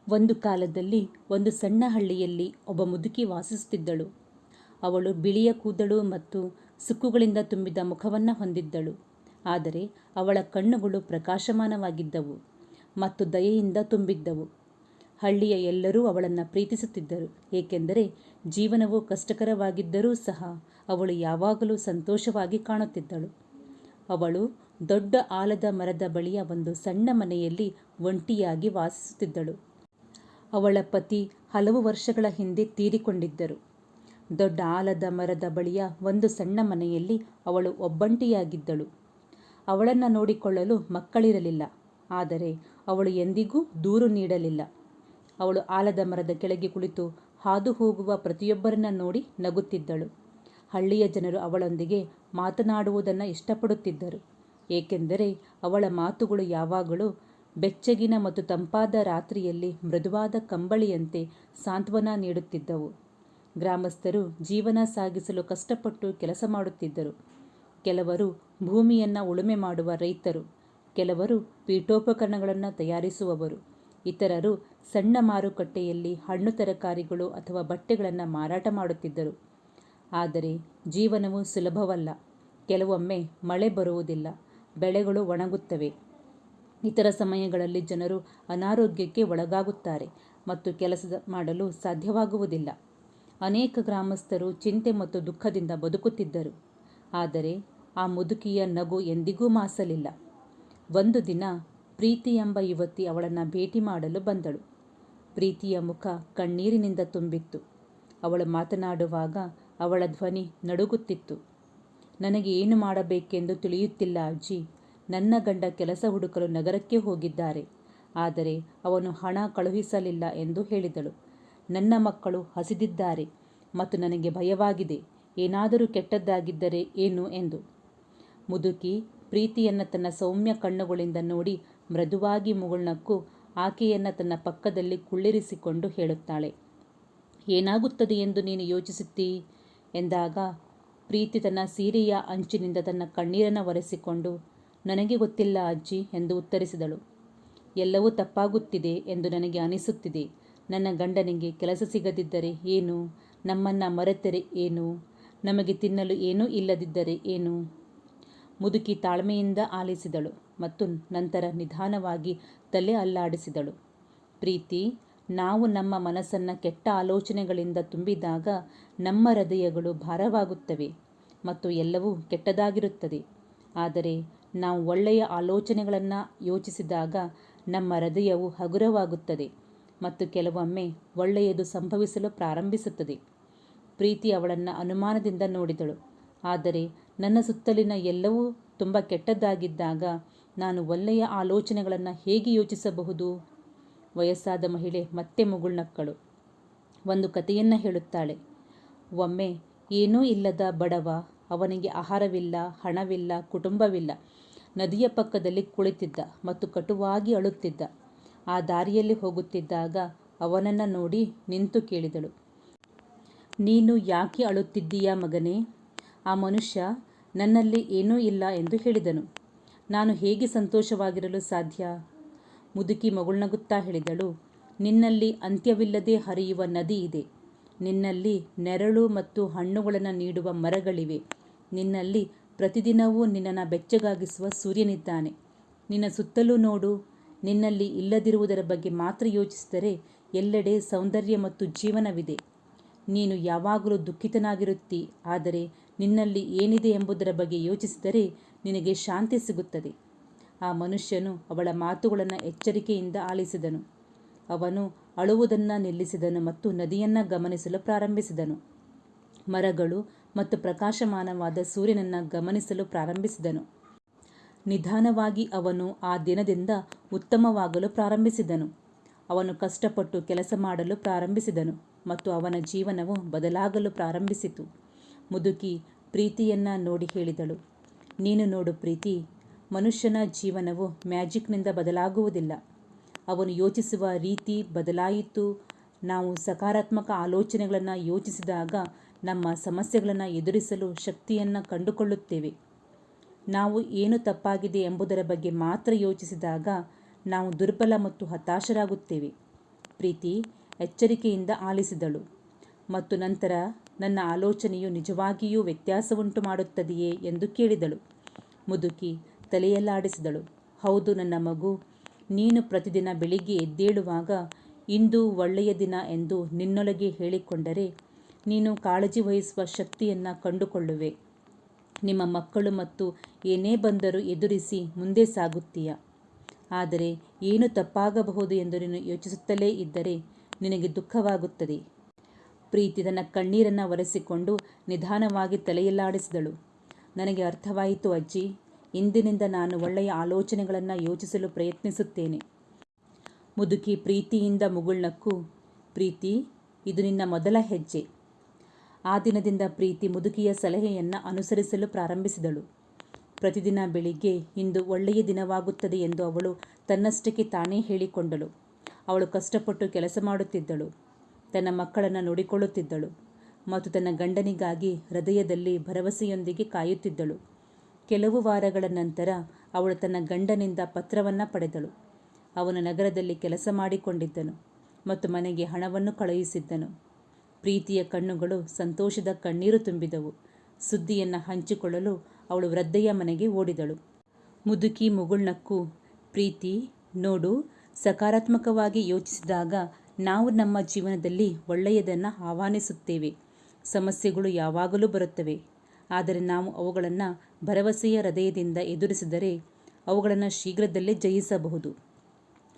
ಒಂದು ಕಾಲದಲ್ಲಿ ಒಂದು ಸಣ್ಣ ಹಳ್ಳಿಯಲ್ಲಿ ಒಬ್ಬ ಮುದುಕಿ ವಾಸಿಸುತ್ತಿದ್ದಳು. ಅವಳು ಬಿಳಿಯ ಕೂದಲು ಮತ್ತು ಸುಕ್ಕುಗಳಿಂದ ತುಂಬಿದ ಮುಖವನ್ನು ಹೊಂದಿದ್ದಳು. ಆದರೆ ಅವಳ ಕಣ್ಣುಗಳು ಪ್ರಕಾಶಮಾನವಾಗಿದ್ದವು ಮತ್ತು ದಯೆಯಿಂದ ತುಂಬಿದ್ದವು. ಹಳ್ಳಿಯ ಎಲ್ಲರೂ ಅವಳನ್ನು ಪ್ರೀತಿಸುತ್ತಿದ್ದರು, ಏಕೆಂದರೆ ಜೀವನವು ಕಷ್ಟಕರವಾಗಿದ್ದರೂ ಸಹ ಅವಳು ಯಾವಾಗಲೂ ಸಂತೋಷವಾಗಿ ಕಾಣುತ್ತಿದ್ದಳು. ಅವಳು ದೊಡ್ಡ ಆಲದ ಮರದ ಬಳಿಯ ಒಂದು ಸಣ್ಣ ಮನೆಯಲ್ಲಿ ಒಂಟಿಯಾಗಿ ವಾಸಿಸುತ್ತಿದ್ದಳು. ಅವಳ ಪತಿ ಹಲವು ವರ್ಷಗಳ ಹಿಂದೆ ತೀರಿಕೊಂಡಿದ್ದರು. ದೊಡ್ಡ ಆಲದ ಮರದ ಬಳಿಯ ಒಂದು ಸಣ್ಣ ಮನೆಯಲ್ಲಿ ಅವಳು ಒಬ್ಬಂಟಿಯಾಗಿದ್ದಳು. ಅವಳನ್ನು ನೋಡಿಕೊಳ್ಳಲು ಮಕ್ಕಳಿರಲಿಲ್ಲ, ಆದರೆ ಅವಳು ಎಂದಿಗೂ ದೂರು ನೀಡಲಿಲ್ಲ. ಅವಳು ಆಲದ ಮರದ ಕೆಳಗೆ ಕುಳಿತು ಹಾದು ಹೋಗುವ ಪ್ರತಿಯೊಬ್ಬರನ್ನ ನೋಡಿ ನಗುತ್ತಿದ್ದಳು. ಹಳ್ಳಿಯ ಜನರು ಅವಳೊಂದಿಗೆ ಮಾತನಾಡುವುದನ್ನು ಇಷ್ಟಪಡುತ್ತಿದ್ದರು, ಏಕೆಂದರೆ ಅವಳ ಮಾತುಗಳು ಯಾವಾಗಲೂ ಬೆಚ್ಚಗಿನ ಮತ್ತು ತಂಪಾದ ರಾತ್ರಿಯಲ್ಲಿ ಮೃದುವಾದ ಕಂಬಳಿಯಂತೆ ಸಾಂತ್ವನ ನೀಡುತ್ತಿದ್ದವು. ಗ್ರಾಮಸ್ಥರು ಜೀವನ ಸಾಗಿಸಲು ಕಷ್ಟಪಟ್ಟು ಕೆಲಸ ಮಾಡುತ್ತಿದ್ದರು. ಕೆಲವರು ಭೂಮಿಯನ್ನು ಉಳುಮೆ ಮಾಡುವ ರೈತರು, ಕೆಲವರು ಪೀಠೋಪಕರಣಗಳನ್ನು ತಯಾರಿಸುವವರು, ಇತರರು ಸಣ್ಣ ಮಾರುಕಟ್ಟೆಯಲ್ಲಿ ಹಣ್ಣು ತರಕಾರಿಗಳು ಅಥವಾ ಬಟ್ಟೆಗಳನ್ನು ಮಾರಾಟ ಮಾಡುತ್ತಿದ್ದರು. ಆದರೆ ಜೀವನವು ಸುಲಭವಲ್ಲ. ಕೆಲವೊಮ್ಮೆ ಮಳೆ ಬರುವುದಿಲ್ಲ, ಬೆಳೆಗಳು ಒಣಗುತ್ತವೆ. ಇತರ ಸಮಯಗಳಲ್ಲಿ ಜನರು ಅನಾರೋಗ್ಯಕ್ಕೆ ಒಳಗಾಗುತ್ತಾರೆ ಮತ್ತು ಕೆಲಸ ಮಾಡಲು ಸಾಧ್ಯವಾಗುವುದಿಲ್ಲ. ಅನೇಕ ಗ್ರಾಮಸ್ಥರು ಚಿಂತೆ ಮತ್ತು ದುಃಖದಿಂದ ಬದುಕುತ್ತಿದ್ದರು. ಆದರೆ ಆ ಮುದುಕಿಯ ನಗು ಎಂದಿಗೂ ಮಾಸಲಿಲ್ಲ. ಒಂದು ದಿನ ಪ್ರೀತಿ ಎಂಬ ಯುವತಿ ಅವಳನ್ನು ಭೇಟಿ ಮಾಡಲು ಬಂದಳು. ಪ್ರೀತಿಯ ಮುಖ ಕಣ್ಣೀರಿನಿಂದ ತುಂಬಿತ್ತು. ಅವಳು ಮಾತನಾಡುವಾಗ ಅವಳ ಧ್ವನಿ ನಡುಗುತ್ತಿತ್ತು. ನನಗೆ ಏನು ಮಾಡಬೇಕೆಂದು ತಿಳಿಯುತ್ತಿಲ್ಲ ಅಜ್ಜಿ. ನನ್ನ ಗಂಡ ಕೆಲಸ ಹುಡುಕಲು ನಗರಕ್ಕೆ ಹೋಗಿದ್ದಾರೆ, ಆದರೆ ಅವನು ಹಣ ಕಳುಹಿಸಲಿಲ್ಲ ಎಂದು ಹೇಳಿದಳು. ನನ್ನ ಮಕ್ಕಳು ಹಸಿದಿದ್ದಾರೆ ಮತ್ತು ನನಗೆ ಭಯವಾಗಿದೆ, ಏನಾದರೂ ಕೆಟ್ಟದ್ದಾಗಿದ್ದರೆ ಏನು ಎಂದು. ಮುದುಕಿ ಪ್ರೀತಿಯನ್ನು ತನ್ನ ಸೌಮ್ಯ ಕಣ್ಣುಗಳಿಂದ ನೋಡಿ ಮೃದುವಾಗಿ ಮುಗುಳ್ನಕ್ಕು ಆಕೆಯನ್ನು ತನ್ನ ಪಕ್ಕದಲ್ಲಿ ಕುಳ್ಳಿರಿಸಿಕೊಂಡು ಹೇಳುತ್ತಾಳೆ, ಏನಾಗುತ್ತದೆ ಎಂದು ನೀನು ಯೋಚಿಸುತ್ತೀ ಎಂದಾಗ ಪ್ರೀತಿ ತನ್ನ ಸೀರೆಯ ಅಂಚಿನಿಂದ ತನ್ನ ಕಣ್ಣೀರನ್ನು ಒರೆಸಿಕೊಂಡು, ನನಗೆ ಗೊತ್ತಿಲ್ಲ ಅಜ್ಜಿ ಎಂದು ಉತ್ತರಿಸಿದಳು. ಎಲ್ಲವೂ ತಪ್ಪಾಗುತ್ತಿದೆ ಎಂದು ನನಗೆ ಅನಿಸುತ್ತಿದೆ. ನನ್ನ ಗಂಡನಿಗೆ ಕೆಲಸ ಸಿಗದಿದ್ದರೆ ಏನು, ನಮ್ಮನ್ನು ಮರೆತರೆ ಏನು, ನಮಗೆ ತಿನ್ನಲು ಏನೂ ಇಲ್ಲದಿದ್ದರೆ ಏನು. ಮುದುಕಿ ತಾಳ್ಮೆಯಿಂದ ಆಲಿಸಿದಳು ಮತ್ತು ನಂತರ ನಿಧಾನವಾಗಿ ತಲೆ ಅಲ್ಲಾಡಿಸಿದಳು. ಪ್ರೀತಿ, ನಾವು ನಮ್ಮ ಮನಸ್ಸನ್ನು ಕೆಟ್ಟ ಆಲೋಚನೆಗಳಿಂದ ತುಂಬಿದಾಗ ನಮ್ಮ ಹೃದಯಗಳು ಭಾರವಾಗುತ್ತವೆ ಮತ್ತು ಎಲ್ಲವೂ ಕೆಟ್ಟದಾಗಿರುತ್ತದೆ. ಆದರೆ ನಾವು ಒಳ್ಳೆಯ ಆಲೋಚನೆಗಳನ್ನು ಯೋಚಿಸಿದಾಗ ನಮ್ಮ ಹೃದಯವು ಹಗುರವಾಗುತ್ತದೆ ಮತ್ತು ಕೆಲವೊಮ್ಮೆ ಒಳ್ಳೆಯದು ಸಂಭವಿಸಲು ಪ್ರಾರಂಭಿಸುತ್ತದೆ. ಪ್ರೀತಿ ಅವಳನ್ನು ಅನುಮಾನದಿಂದ ನೋಡಿದಳು. ಆದರೆ ನನ್ನ ಸುತ್ತಲಿನ ಎಲ್ಲವೂ ತುಂಬ ಕೆಟ್ಟದ್ದಾಗಿದ್ದಾಗ ನಾನು ಒಳ್ಳೆಯ ಆಲೋಚನೆಗಳನ್ನು ಹೇಗೆ ಯೋಚಿಸಬಹುದು? ವಯಸ್ಸಾದ ಮಹಿಳೆ ಮತ್ತೆ ಮುಗುಳ್ನಕ್ಕಳು. ಒಂದು ಕಥೆಯನ್ನು ಹೇಳುತ್ತಾಳೆ. ಒಮ್ಮೆ ಏನೂ ಇಲ್ಲದ ಬಡವ, ಅವನಿಗೆ ಆಹಾರವಿಲ್ಲ, ಹಣವಿಲ್ಲ, ಕುಟುಂಬವಿಲ್ಲ, ನದಿಯ ಪಕ್ಕದಲ್ಲಿ ಕುಳಿತಿದ್ದ ಮತ್ತು ಕಟುವಾಗಿ ಅಳುತ್ತಿದ್ದ. ಆ ದಾರಿಯಲ್ಲಿ ಹೋಗುತ್ತಿದ್ದಾಗ ಅವನನ್ನು ನೋಡಿ ನಿಂತು ಕೇಳಿದಳು, ನೀನು ಯಾಕೆ ಅಳುತ್ತಿದ್ದೀಯಾ ಮಗನೇ? ಆ ಮನುಷ್ಯ, ನನ್ನಲ್ಲಿ ಏನೂ ಇಲ್ಲ ಎಂದು ಹೇಳಿದನು. ನಾನು ಹೇಗೆ ಸಂತೋಷವಾಗಿರಲು ಸಾಧ್ಯ? ಮುದುಕಿ ಮಗುಳ್ನಗುತ್ತಾ ಹೇಳಿದಳು, ನಿನ್ನಲ್ಲಿ ಅಂತ್ಯವಿಲ್ಲದೆ ಹರಿಯುವ ನದಿ ಇದೆ. ನಿನ್ನಲ್ಲಿ ನೆರಳು ಮತ್ತು ಹಣ್ಣುಗಳನ್ನು ನೀಡುವ ಮರಗಳಿವೆ. ನಿನ್ನಲ್ಲಿ ಪ್ರತಿದಿನವೂ ನಿನ್ನನ್ನು ಬೆಚ್ಚಗಾಗಿಸುವ ಸೂರ್ಯನಿದ್ದಾನೆ. ನಿನ್ನ ಸುತ್ತಲೂ ನೋಡು. ನಿನ್ನಲ್ಲಿ ಇಲ್ಲದಿರುವುದರ ಬಗ್ಗೆ ಮಾತ್ರ ಯೋಚಿಸಿದರೆ ಎಲ್ಲೆಡೆ ಸೌಂದರ್ಯ ಮತ್ತು ಜೀವನವಿದೆ. ನೀನು ಯಾವಾಗಲೂ ದುಃಖಿತನಾಗಿರುತ್ತಿ, ಆದರೆ ನಿನ್ನಲ್ಲಿ ಏನಿದೆ ಎಂಬುದರ ಬಗ್ಗೆ ಯೋಚಿಸಿದರೆ ನಿನಗೆ ಶಾಂತಿ ಸಿಗುತ್ತದೆ. ಆ ಮನುಷ್ಯನು ಅವಳ ಮಾತುಗಳನ್ನು ಎಚ್ಚರಿಕೆಯಿಂದ ಆಲಿಸಿದನು. ಅವನು ಅಳುವುದನ್ನು ನಿಲ್ಲಿಸಿದನು ಮತ್ತು ನದಿಯನ್ನು ಗಮನಿಸಲು ಪ್ರಾರಂಭಿಸಿದನು. ಮರಗಳು ಮತ್ತು ಪ್ರಕಾಶಮಾನವಾದ ಸೂರ್ಯನನ್ನು ಗಮನಿಸಲು ಪ್ರಾರಂಭಿಸಿದನು. ನಿಧಾನವಾಗಿ ಅವನು ಆ ದಿನದಿಂದ ಉತ್ತಮವಾಗಲು ಪ್ರಾರಂಭಿಸಿದನು. ಅವನು ಕಷ್ಟಪಟ್ಟು ಕೆಲಸ ಮಾಡಲು ಪ್ರಾರಂಭಿಸಿದನು ಮತ್ತು ಅವನ ಜೀವನವು ಬದಲಾಗಲು ಪ್ರಾರಂಭಿಸಿತು. ಮುದುಕಿ ಪ್ರೀತಿಯನ್ನು ನೋಡಿ ಹೇಳಿದಳು, ನೀನು ನೋಡು ಪ್ರೀತಿ, ಮನುಷ್ಯನ ಜೀವನವು ಮ್ಯಾಜಿಕ್ನಿಂದ ಬದಲಾಗುವುದಿಲ್ಲ. ಅವನು ಯೋಚಿಸುವ ರೀತಿ ಬದಲಾಯಿತು. ನಾವು ಸಕಾರಾತ್ಮಕ ಆಲೋಚನೆಗಳನ್ನು ಯೋಚಿಸಿದಾಗ ನಮ್ಮ ಸಮಸ್ಯೆಗಳನ್ನು ಎದುರಿಸಲು ಶಕ್ತಿಯನ್ನು ಕಂಡುಕೊಳ್ಳುತ್ತೇವೆ. ನಾವು ಏನು ತಪ್ಪಾಗಿದೆ ಎಂಬುದರ ಬಗ್ಗೆ ಮಾತ್ರ ಯೋಚಿಸಿದಾಗ ನಾವು ದುರ್ಬಲ ಮತ್ತು ಹತಾಶರಾಗುತ್ತೇವೆ. ಪ್ರೀತಿ ಎಚ್ಚರಿಕೆಯಿಂದ ಆಲಿಸಿದಳು ಮತ್ತು ನಂತರ ನನ್ನ ಆಲೋಚನೆಯು ನಿಜವಾಗಿಯೂ ವ್ಯತ್ಯಾಸವುಂಟು ಮಾಡುತ್ತದೆಯೇ ಎಂದು ಕೇಳಿದಳು. ಮುದುಕಿ ತಲೆಯಲ್ಲಾಡಿಸಿದಳು. ಹೌದು ನನ್ನ ಮಗು, ನೀನು ಪ್ರತಿದಿನ ಬೆಳಿಗ್ಗೆ ಎದ್ದೇಳುವಾಗ ಇಂದು ಒಳ್ಳೆಯ ದಿನ ಎಂದು ನಿನ್ನೊಳಗೆ ಹೇಳಿಕೊಂಡರೆ ನೀನು ಕಾಳಜಿ ವಹಿಸುವ ಶಕ್ತಿಯನ್ನು ಕಂಡುಕೊಳ್ಳುವೆ. ನಿಮ್ಮ ಮಕ್ಕಳು ಮತ್ತು ಏನೇ ಬಂದರೂ ಎದುರಿಸಿ ಮುಂದೆ ಸಾಗುತ್ತೀಯ. ಆದರೆ ಏನು ತಪ್ಪಾಗಬಹುದು ಎಂದು ನೀನು ಯೋಚಿಸುತ್ತಲೇ ಇದ್ದರೆ ನಿನಗೆ ದುಃಖವಾಗುತ್ತದೆ. ಪ್ರೀತಿ ತನ್ನ ಕಣ್ಣೀರನ್ನು ಒರೆಸಿಕೊಂಡು ನಿಧಾನವಾಗಿ ತಲೆಯಲ್ಲಾಡಿಸಿದಳು. ನನಗೆ ಅರ್ಥವಾಯಿತು ಅಜ್ಜಿ. ಇಂದಿನಿಂದ ನಾನು ಒಳ್ಳೆಯ ಆಲೋಚನೆಗಳನ್ನು ಯೋಚಿಸಲು ಪ್ರಯತ್ನಿಸುತ್ತೇನೆ. ಮುದುಕಿ ಪ್ರೀತಿಯಿಂದ ಮುಗುಳ್ನಕ್ಕು. ಪ್ರೀತಿ, ಇದು ನಿನ್ನ ಮೊದಲ ಹೆಜ್ಜೆ. ಆ ದಿನದಿಂದ ಪ್ರೀತಿ ಮುದುಕಿಯ ಸಲಹೆಯನ್ನು ಅನುಸರಿಸಲು ಪ್ರಾರಂಭಿಸಿದಳು. ಪ್ರತಿದಿನ ಬೆಳಿಗ್ಗೆ ಇಂದು ಒಳ್ಳೆಯ ದಿನವಾಗುತ್ತದೆ ಎಂದು ಅವಳು ತನ್ನಷ್ಟಕ್ಕೆ ತಾನೇ ಹೇಳಿಕೊಂಡಳು. ಅವಳು ಕಷ್ಟಪಟ್ಟು ಕೆಲಸ ಮಾಡುತ್ತಿದ್ದಳು, ತನ್ನ ಮಕ್ಕಳನ್ನು ನೋಡಿಕೊಳ್ಳುತ್ತಿದ್ದಳು ಮತ್ತು ತನ್ನ ಗಂಡನಿಗಾಗಿ ಹೃದಯದಲ್ಲಿ ಭರವಸೆಯೊಂದಿಗೆ ಕಾಯುತ್ತಿದ್ದಳು. ಕೆಲವು ವಾರಗಳ ನಂತರ ಅವಳು ತನ್ನ ಗಂಡನಿಂದ ಪತ್ರವನ್ನು ಪಡೆದಳು. ಅವನು ನಗರದಲ್ಲಿ ಕೆಲಸ ಮಾಡಿಕೊಂಡಿದ್ದನು ಮತ್ತು ಮನೆಗೆ ಹಣವನ್ನು ಕಳುಹಿಸಿದ್ದನು. ಪ್ರೀತಿಯ ಕಣ್ಣುಗಳು ಸಂತೋಷದ ಕಣ್ಣೀರು ತುಂಬಿದವು. ಸುದ್ದಿಯನ್ನು ಹಂಚಿಕೊಳ್ಳಲು ಅವಳು ವೃದ್ಧೆಯ ಮನೆಗೆ ಓಡಿದಳು. ಮುದುಕಿ ಮುಗುಳ್ನಕ್ಕು. ಪ್ರೀತಿ, ನೋಡು, ಸಕಾರಾತ್ಮಕವಾಗಿ ಯೋಚಿಸಿದಾಗ ನಾವು ನಮ್ಮ ಜೀವನದಲ್ಲಿ ಒಳ್ಳೆಯದನ್ನು ಆಹ್ವಾನಿಸುತ್ತೇವೆ. ಸಮಸ್ಯೆಗಳು ಯಾವಾಗಲೂ ಬರುತ್ತವೆ, ಆದರೆ ನಾವು ಅವುಗಳನ್ನು ಭರವಸೆಯ ಹೃದಯದಿಂದ ಎದುರಿಸಿದರೆ ಅವುಗಳನ್ನು ಶೀಘ್ರದಲ್ಲೇ ಜಯಿಸಬಹುದು.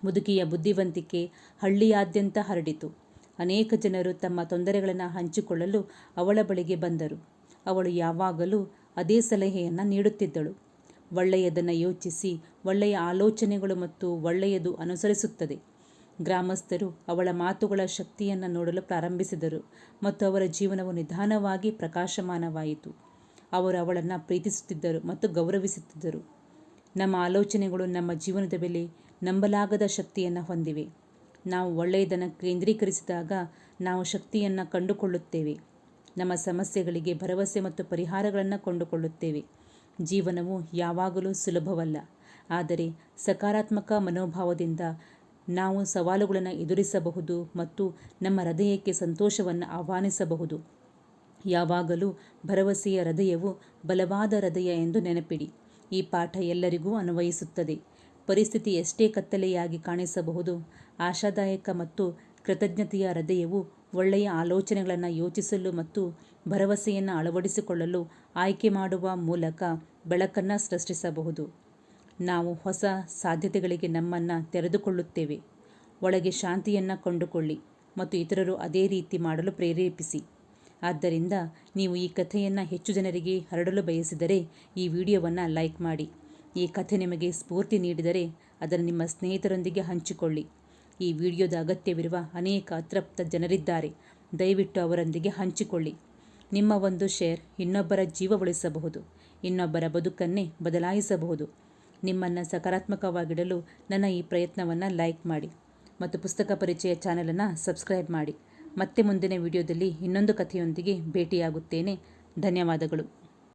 ಮುದುಕಿಯ ಬುದ್ಧಿವಂತಿಕೆ ಹಳ್ಳಿಯಾದ್ಯಂತ ಹರಡಿತು. ಅನೇಕ ಜನರು ತಮ್ಮ ತೊಂದರೆಗಳನ್ನು ಹಂಚಿಕೊಳ್ಳಲು ಅವಳ ಬಳಿಗೆ ಬಂದರು. ಅವಳು ಯಾವಾಗಲೂ ಅದೇ ಸಲಹೆಯನ್ನು ನೀಡುತ್ತಿದ್ದಳು. ಒಳ್ಳೆಯದನ್ನು ಯೋಚಿಸಿ, ಒಳ್ಳೆಯ ಆಲೋಚನೆಗಳು ಮತ್ತು ಒಳ್ಳೆಯದು ಅನುಸರಿಸುತ್ತದೆ. ಗ್ರಾಮಸ್ಥರು ಅವಳ ಮಾತುಗಳ ಶಕ್ತಿಯನ್ನು ನೋಡಲು ಪ್ರಾರಂಭಿಸಿದರು ಮತ್ತು ಅವರ ಜೀವನವು ನಿಧಾನವಾಗಿ ಪ್ರಕಾಶಮಾನವಾಯಿತು. ಅವರು ಅವಳನ್ನು ಪ್ರೀತಿಸುತ್ತಿದ್ದರು ಮತ್ತು ಗೌರವಿಸುತ್ತಿದ್ದರು. ನಮ್ಮ ಆಲೋಚನೆಗಳು ನಮ್ಮ ಜೀವನದ ಮೇಲೆ ನಂಬಲಾಗದ ಶಕ್ತಿಯನ್ನು ಹೊಂದಿವೆ. ನಾವು ಒಳ್ಳೆಯದನ್ನು ಕೇಂದ್ರೀಕರಿಸಿದಾಗ ನಾವು ಶಕ್ತಿಯನ್ನು ಕಂಡುಕೊಳ್ಳುತ್ತೇವೆ. ನಮ್ಮ ಸಮಸ್ಯೆಗಳಿಗೆ ಭರವಸೆ ಮತ್ತು ಪರಿಹಾರಗಳನ್ನು ಕಂಡುಕೊಳ್ಳುತ್ತೇವೆ. ಜೀವನವು ಯಾವಾಗಲೂ ಸುಲಭವಲ್ಲ, ಆದರೆ ಸಕಾರಾತ್ಮಕ ಮನೋಭಾವದಿಂದ ನಾವು ಸವಾಲುಗಳನ್ನು ಎದುರಿಸಬಹುದು ಮತ್ತು ನಮ್ಮ ಹೃದಯಕ್ಕೆ ಸಂತೋಷವನ್ನು ಆಹ್ವಾನಿಸಬಹುದು. ಯಾವಾಗಲೂ ಭರವಸೆಯ ಹೃದಯವು ಬಲವಾದ ಹೃದಯ ಎಂದು ನೆನಪಿಡಿ. ಈ ಪಾಠ ಎಲ್ಲರಿಗೂ ಅನ್ವಯಿಸುತ್ತದೆ. ಪರಿಸ್ಥಿತಿ ಎಷ್ಟೇ ಕತ್ತಲೆಯಾಗಿ ಕಾಣಿಸಬಹುದು, ಆಶಾದಾಯಕ ಮತ್ತು ಕೃತಜ್ಞತೆಯ ಹೃದಯವು ಒಳ್ಳೆಯ ಆಲೋಚನೆಗಳನ್ನು ಯೋಚಿಸಲು ಮತ್ತು ಭರವಸೆಯನ್ನು ಅಳವಡಿಸಿಕೊಳ್ಳಲು ಆಯ್ಕೆ ಮಾಡುವ ಮೂಲಕ ಬೆಳಕನ್ನು ಸೃಷ್ಟಿಸಬಹುದು. ನಾವು ಹೊಸ ಸಾಧ್ಯತೆಗಳಿಗೆ ನಮ್ಮನ್ನು ತೆರೆದುಕೊಳ್ಳುತ್ತೇವೆ. ಒಳಗೆ ಶಾಂತಿಯನ್ನು ಕಂಡುಕೊಳ್ಳಿ ಮತ್ತು ಇತರರು ಅದೇ ರೀತಿ ಮಾಡಲು ಪ್ರೇರೇಪಿಸಿ. ಆದ್ದರಿಂದ ನೀವು ಈ ಕಥೆಯನ್ನು ಹೆಚ್ಚು ಜನರಿಗೆ ಹರಡಲು ಬಯಸಿದರೆ ಈ ವಿಡಿಯೋವನ್ನು ಲೈಕ್ ಮಾಡಿ. ಈ ಕಥೆ ನಿಮಗೆ ಸ್ಫೂರ್ತಿ ನೀಡಿದರೆ ಅದನ್ನು ನಿಮ್ಮ ಸ್ನೇಹಿತರೊಂದಿಗೆ ಹಂಚಿಕೊಳ್ಳಿ. ಈ ವಿಡಿಯೋದ ಅಗತ್ಯವಿರುವ ಅನೇಕ ಅತೃಪ್ತ ಜನರಿದ್ದಾರೆ. ದಯವಿಟ್ಟು ಅವರೊಂದಿಗೆ ಹಂಚಿಕೊಳ್ಳಿ. ನಿಮ್ಮ ಒಂದು ಶೇರ್ ಇನ್ನೊಬ್ಬರ ಜೀವ ಉಳಿಸಬಹುದು, ಇನ್ನೊಬ್ಬರ ಬದುಕನ್ನೇ ಬದಲಾಯಿಸಬಹುದು. ನಿಮ್ಮನ್ನು ಸಕಾರಾತ್ಮಕವಾಗಿಡಲು ನನ್ನ ಈ ಪ್ರಯತ್ನವನ್ನು ಲೈಕ್ ಮಾಡಿ ಮತ್ತು ಪುಸ್ತಕ ಪರಿಚಯ ಚಾನಲನ್ನು ಸಬ್ಸ್ಕ್ರೈಬ್ ಮಾಡಿ. ಮತ್ತೆ ಮುಂದಿನ ವಿಡಿಯೋದಲ್ಲಿ ಇನ್ನೊಂದು ಕಥೆಯೊಂದಿಗೆ ಭೇಟಿಯಾಗುತ್ತೇನೆ. ಧನ್ಯವಾದಗಳು.